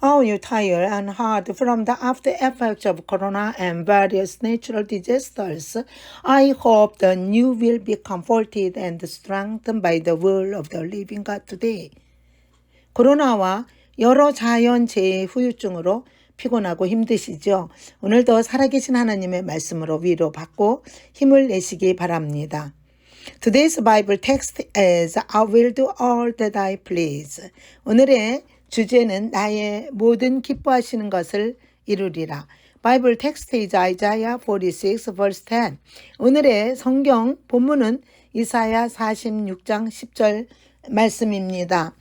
Are you tired and hard from the after effects of corona and various natural disasters? I hope that you will be comforted and strengthened by the word of the living God today. 코로나와 여러 자연재해 후유증으로 피곤하고 힘드시죠? 오늘도 살아계신 하나님의 말씀으로 위로받고 힘을 내시기 바랍니다. Today's Bible text is I will do all that I please. 오늘의 주제는 나의 모든 기뻐하시는 것을 이루리라. Bible text is Isaiah 46 verse 10. 오늘의 성경 본문은 이사야 46장 10절 말씀입니다.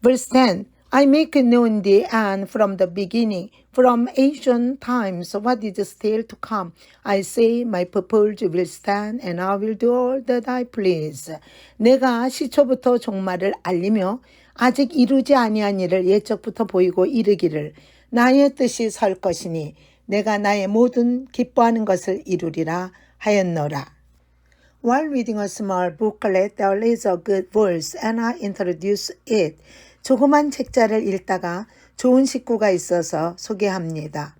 Verse 10. I make known the end from the beginning, from ancient times, what is still to come. I say, my purpose will stand, and I will do all that I please. 내가 시초부터 종말을 알리며 아직 이루지 아니한 일을 예적부터 보이고 이르기를 나의 뜻이 설 것이니 내가 나의 모든 기뻐하는 것을 이루리라 하였노라. While reading a small booklet, there is a good verse, and I introduce it. 조그만 책자를 읽다가 좋은 식구가 있어서 소개합니다.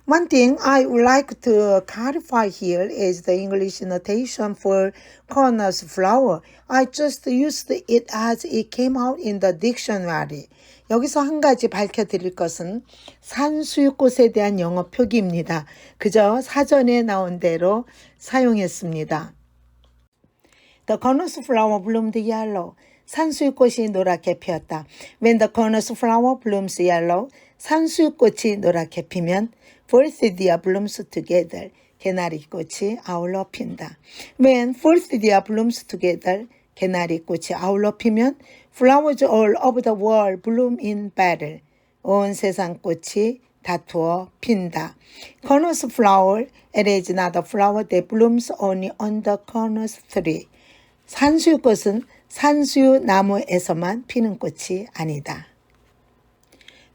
One thing I would like to clarify here is the English notation for corners flower. I just used it as it came out in the dictionary. 여기서 한 가지 밝혀드릴 것은 산수유꽃에 대한 영어 표기입니다. 그저 사전에 나온 대로 사용했습니다. The corners flower bloomed yellow. 산수유꽃이 노랗게 피었다. When the corners flower blooms yellow, 산수유꽃이 노랗게 피면 Forsythia blooms together. 개나리꽃이 아울러 핀다. When Forsythia blooms together, 개나리꽃이 아울러 피면 Flowers all over the world bloom in battle. 온 세상 꽃이 다투어 핀다. Corners flower, it is not a flower that blooms only on the corners tree. 산수유꽃은 산수유 나무에서만 피는 꽃이 아니다.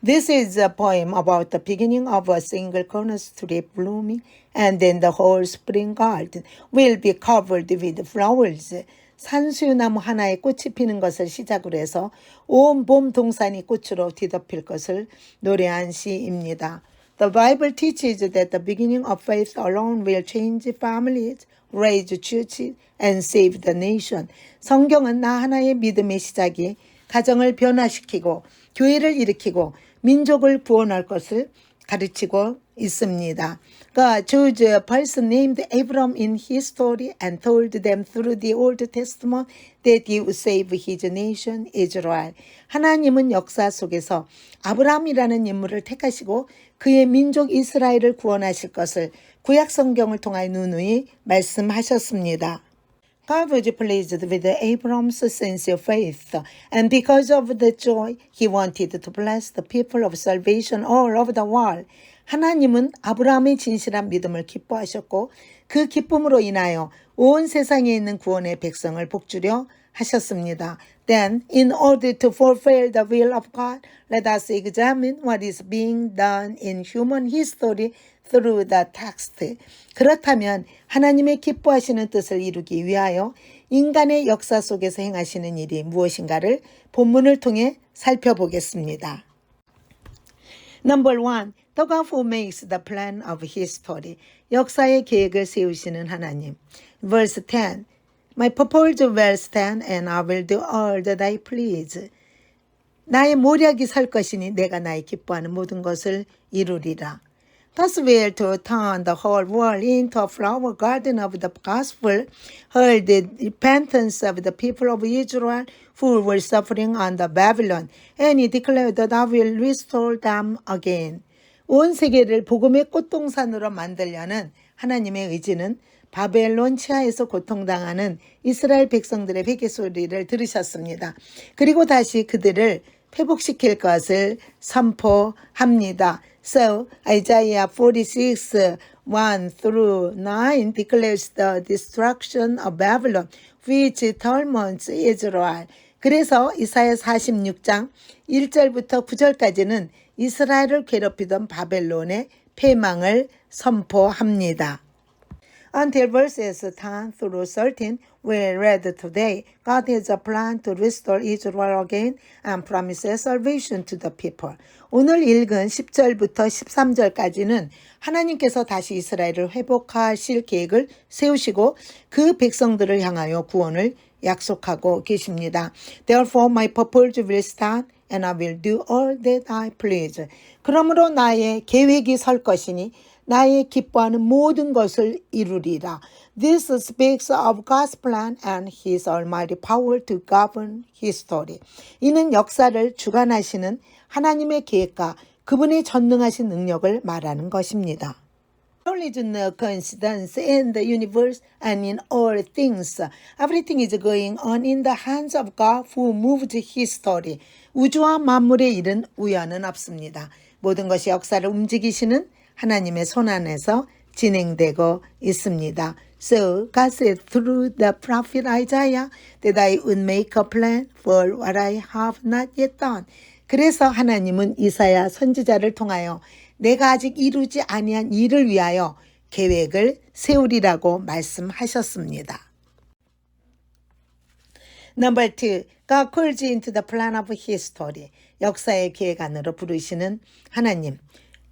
This is a poem about the beginning of a single corners tree blooming and then the whole spring garden will be covered with flowers. 산수유 나무 하나에 꽃이 피는 것을 시작으로 해서 온 봄 동산이 꽃으로 뒤덮일 것을 노래한 시입니다. The Bible teaches that the beginning of faith alone will change families, raise churches, and save the nation. 성경은 나 하나의 믿음의 시작이 가정을 변화시키고 교회를 일으키고 민족을 구원할 것을 가르치고 있습니다. God chose a person named Abram in his story and told them through the Old Testament that he would save his nation Israel. 하나님은 역사 속에서 아브라함이라는 인물을 택하시고 그의 민족 이스라엘을 구원하실 것을 구약 성경을 통하여 누누이 말씀하셨습니다. God was pleased with Abram's sincere faith, and because of the joy, he wanted to bless the people of salvation all over the world. 하나님은 아브라함의 진실한 믿음을 기뻐하셨고 그 기쁨으로 인하여 온 세상에 있는 구원의 백성을 복주려 하셨습니다. Then, in order to fulfill the will of God, let us examine what is being done in human history through the text. 그렇다면 하나님의 기뻐하시는 뜻을 이루기 위하여 인간의 역사 속에서 행하시는 일이 무엇인가를 본문을 통해 살펴보겠습니다. Number 1. The God who makes the plan of history. 역사의 계획을 세우시는 하나님. Verse 10. My purpose will stand and I will do all that I please. 나의 모략이 설 것이니 내가 나의 기뻐하는 모든 것을 이루리라. God's will to turn the whole world into a flower garden of the gospel heard the repentance of the people of Israel who were suffering under Babylon, and he declared that I will restore them again. 온 세계를 복음의 꽃동산으로 만들려는 하나님의 의지는 바벨론 치하에서 고통당하는 이스라엘 백성들의 회개 소리를 들으셨습니다. 그리고 다시 그들을 회복시킬 것을 선포합니다. So Isaiah 46, 1 through 9 declares the destruction of Babylon, which torments Israel. 그래서 이사야 46장 1절부터 9절까지는 이스라엘을 괴롭히던 바벨론의 패망을 선포합니다. Until verses 10 through 13 we read today, God has a plan to restore Israel again and promises salvation to the people. 오늘 읽은 10절부터 13절까지는 하나님께서 다시 이스라엘을 회복하실 계획을 세우시고 그 백성들을 향하여 구원을 약속하고 계십니다. Therefore my purpose will stand and I will do all that I please. 그러므로 나의 계획이 설 것이니 나의 기뻐하는 모든 것을 이루리라. This speaks of God's plan and His almighty power to govern history. 이는 역사를 주관하시는 하나님의 계획과 그분의 전능하신 능력을 말하는 것입니다. There is no coincidence in the universe and in all things. Everything is going on in the hands of God who moved history. 우주와 만물의 일은 우연은 없습니다. 모든 것이 역사를 움직이시는 하나님의 손 안에서 진행되고 있습니다. So God said through the prophet Isaiah that I would make a plan for what I have not yet done. 그래서 하나님은 이사야 선지자를 통하여 내가 아직 이루지 아니한 일을 위하여 계획을 세우리라고 말씀하셨습니다. Number 2. God calls into the plan of history. 역사의 계획 안으로 부르시는 하나님.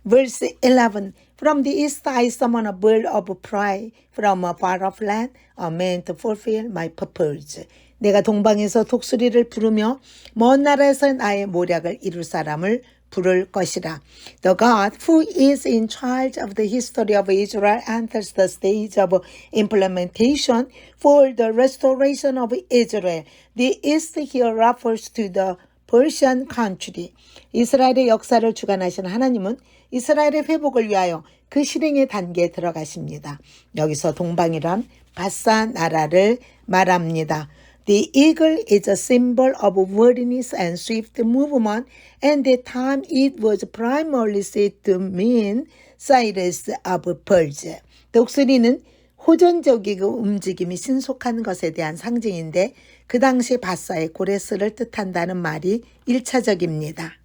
Verse 11. From the east I summon a bird of prey from a far off land, a man to fulfill my purpose. 내가 동방에서 독수리를 부르며 먼 나라에서 나의 모략을 이룰 사람을 부를 것이라. The God who is in charge of the history of Israel enters the stage of implementation for the restoration of Israel. The east here refers to the Persian country. 이스라엘의 역사를 주관하신 하나님은 이스라엘의 회복을 위하여 그 실행의 단계에 들어가십니다. 여기서 동방이란 바사 나라를 말합니다. The eagle is a symbol of wordiness and swift movement, and at the time it was primarily said to mean Cyrus of Persia. 독수리는 호전적이고 움직임이 신속한 것에 대한 상징인데 그 당시 바사의 고레스를 뜻한다는 말이 1차적입니다.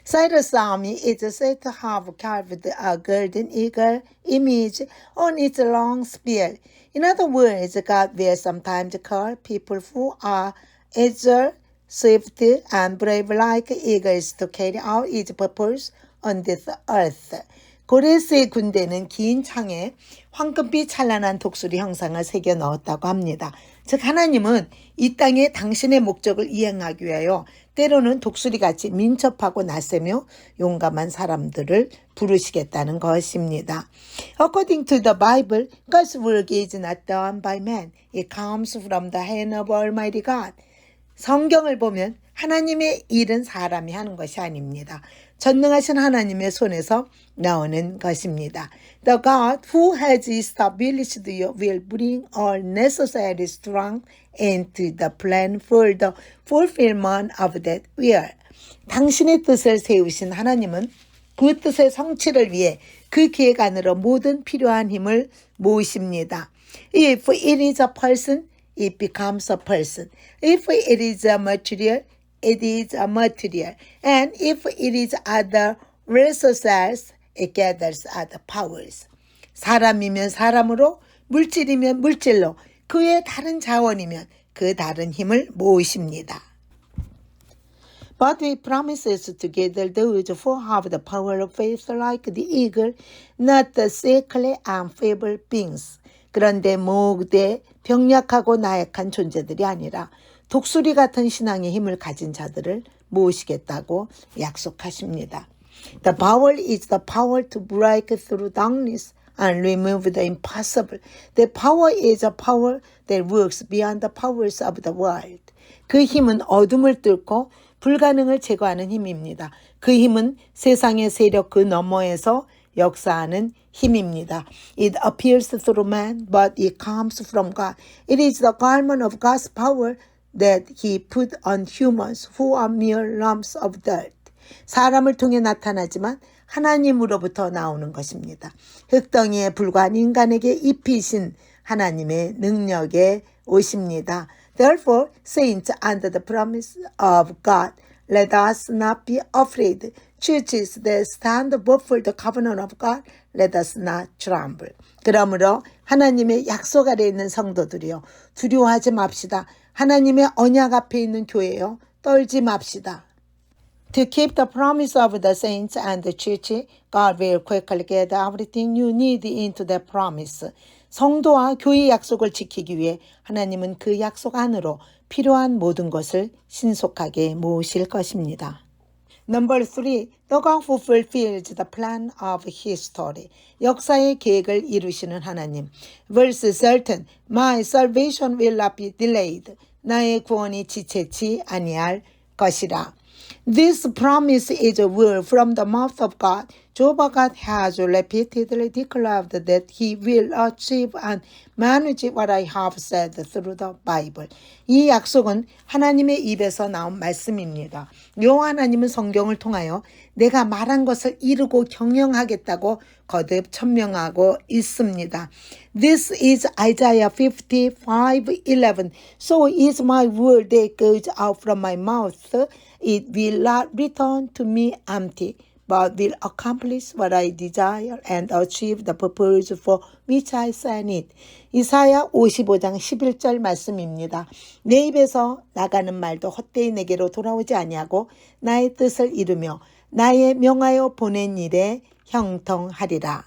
Cyrus' army is said to have carved a golden eagle image on its long spear. In other words, God will sometimes call people who are agile, swift, and brave like eagles to carry out His purpose on this earth. 고레스의 군대는 긴 창에 황금빛 찬란한 독수리 형상을 새겨 넣었다고 합니다. 즉 하나님은 이 땅에 당신의 목적을 이행하기 위하여 때로는 독수리같이 민첩하고 낯세며 용감한 사람들을 부르시겠다는 것입니다. According to the Bible, God's work is not done by man. It comes from the hand of Almighty God. 성경을 보면 하나님의 일은 사람이 하는 것이 아닙니다. 전능하신 하나님의 손에서 나오는 것입니다. The God who has established you will bring all necessary strength into the plan for the fulfillment of that will. 당신의 뜻을 세우신 하나님은 그 뜻의 성취를 위해 그 계획 안으로 모든 필요한 힘을 모으십니다. If it is a person, it becomes a person. If it is a material, it is a material. And if it is other resources, it gathers other powers. 사람이면 사람으로, 물질이면 물질로, 그의 다른 자원이면 그 다른 힘을 모으십니다. But He promises to gather those who have the power of faith like the eagle, not the sickly and feeble beings. 그런데 모두 병약하고 나약한 존재들이 아니라 독수리 같은 신앙의 힘을 가진 자들을 모으시겠다고 약속하십니다. The power is the power to break through darkness and remove the impossible. The power is a power that works beyond the powers of the world. 그 힘은 어둠을 뚫고 불가능을 제거하는 힘입니다. 그 힘은 세상의 세력 그 너머에서 역사하는 힘입니다. It appears through man, but it comes from God. It is the garment of God's power that He put on humans who are mere lumps of dirt. 사람을 통해 나타나지만 하나님으로부터 나오는 것입니다. 흙덩이에 불과한 인간에게 입히신 하나님의 능력에 오십니다. Therefore, saints under the promise of God Let us not be afraid. Churches that stand before the covenant of God, let us not tremble. 그러므로 하나님의 약속 아래 있는 성도들이요, 두려워하지 맙시다. 하나님의 언약 앞에 있는 교회요, 떨지 맙시다. To keep the promise of the saints and the church, God will quickly get everything you need into that promise. 성도와 교회의 약속을 지키기 위해 하나님은 그 약속 안으로 필요한 모든 것을 신속하게 모으실 것입니다. Number 3. The God who fulfills the plan of history. 역사의 계획을 이루시는 하나님. Verse 13. My salvation will not be delayed. 나의 구원이 지체치 아니할 것이라. This promise is a word from the mouth of God. Jehovah God has repeatedly declared that he will achieve and manage what I have said through the Bible. 이 약속은 하나님의 입에서 나온 말씀입니다. 여호와 하나님은 성경을 통하여 내가 말한 것을 이루고 경영하겠다고 거듭 천명하고 있습니다. This is Isaiah 55:11. So is my word that goes out from my mouth. It will not return to me empty, but will accomplish what I desire and achieve the purpose for which I sent it. 이사야 55장 11절 말씀입니다. 내 입에서 나가는 말도 헛되이 내게로 돌아오지 아니하고 나의 뜻을 이루며 나의 명하여 보낸 일에 형통하리라.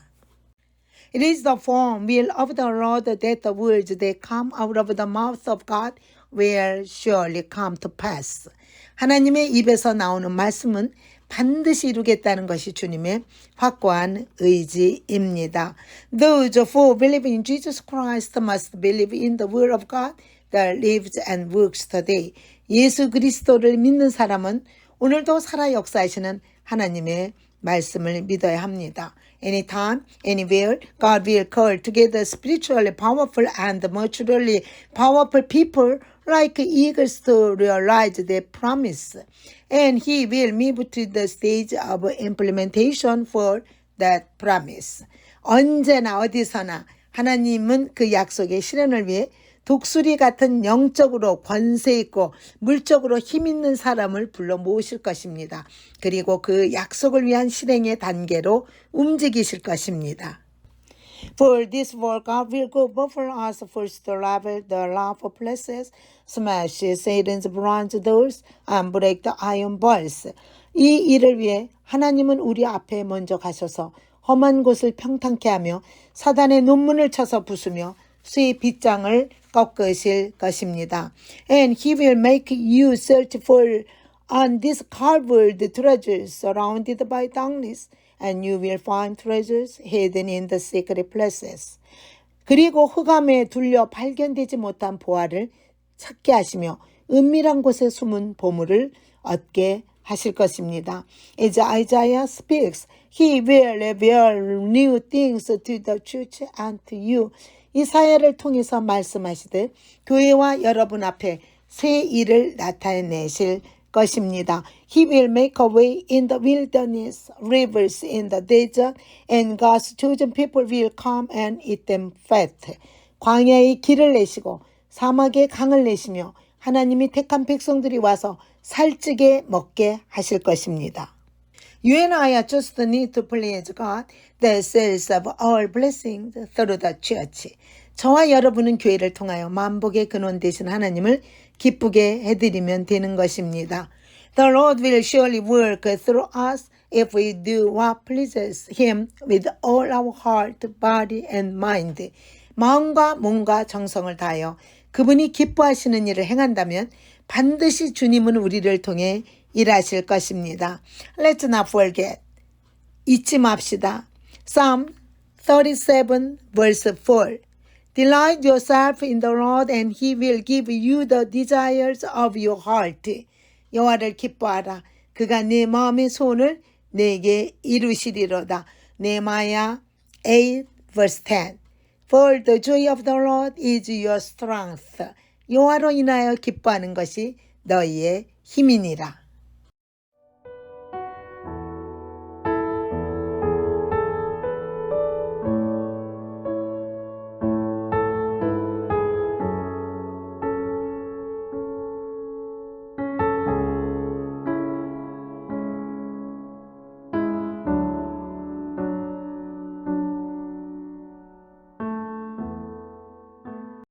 It is the form will of the Lord that the words that come out of the mouth of God will surely come to pass. 하나님의 입에서 나오는 말씀은 반드시 이루겠다는 것이 주님의 확고한 의지입니다. Those who believe in Jesus Christ must believe in the word of God that lives and works today. 예수 그리스도를 믿는 사람은 오늘도 살아 역사하시는 하나님의 말씀을 믿어야 합니다. Anytime, anywhere, God will call together spiritually powerful and materially powerful people like eagles to realize their promise. And He will move to the stage of implementation for that promise. 언제나 어디서나 하나님은 그 약속의 실현을 위해 독수리 같은 영적으로 권세 있고 물적으로 힘 있는 사람을 불러 모으실 것입니다. 그리고 그 약속을 위한 실행의 단계로 움직이실 것입니다. For this work, God will go before us first to level the lawful places, smash Satan's bronze doors, and break the iron bars. 이 일을 위해 하나님은 우리 앞에 먼저 가셔서 험한 곳을 평탄케 하며 사단의 논문을 쳐서 부수며 수의 빗장을 꺾으실 것입니다. And he will make you search for undiscovered treasures surrounded by darkness, and you will find treasures hidden in the secret places. 그리고 흑암에 둘려 발견되지 못한 보화를 찾게 하시며 은밀한 곳에 숨은 보물을 얻게 하실 것입니다. As Isaiah speaks, he will reveal new things to the church and to you. 이사야를 통해서 말씀하시듯 교회와 여러분 앞에 새 일을 나타내실 것입니다. He will make a way in the wilderness, rivers in the desert, and God's chosen people will come and eat them fat. 광야의 길을 내시고 사막에 강을 내시며 하나님이 택한 백성들이 와서 살찌게 먹게 하실 것입니다. You and I just need to please God, the source of all blessings through the church. 저와 여러분은 교회를 통하여 만복의 근원 되신 하나님을 기쁘게 해드리면 되는 것입니다. The Lord will surely work through us if we do what pleases Him with all our heart, body, and mind. 마음과 몸과 정성을 다하여 그분이 기뻐하시는 일을 행한다면 반드시 주님은 우리를 통해 일하실 것입니다. Let's not forget. 잊지 맙시다. Psalm 37 verse 4. Delight yourself in the Lord and He will give you the desires of your heart. 여호와를 기뻐하라. 그가 네 마음의 소원을 내게 이루시리로다. 네마야 8 verse 10. For the joy of the Lord is your strength. 여호와로 인하여 기뻐하는 것이 너희의 힘이니라.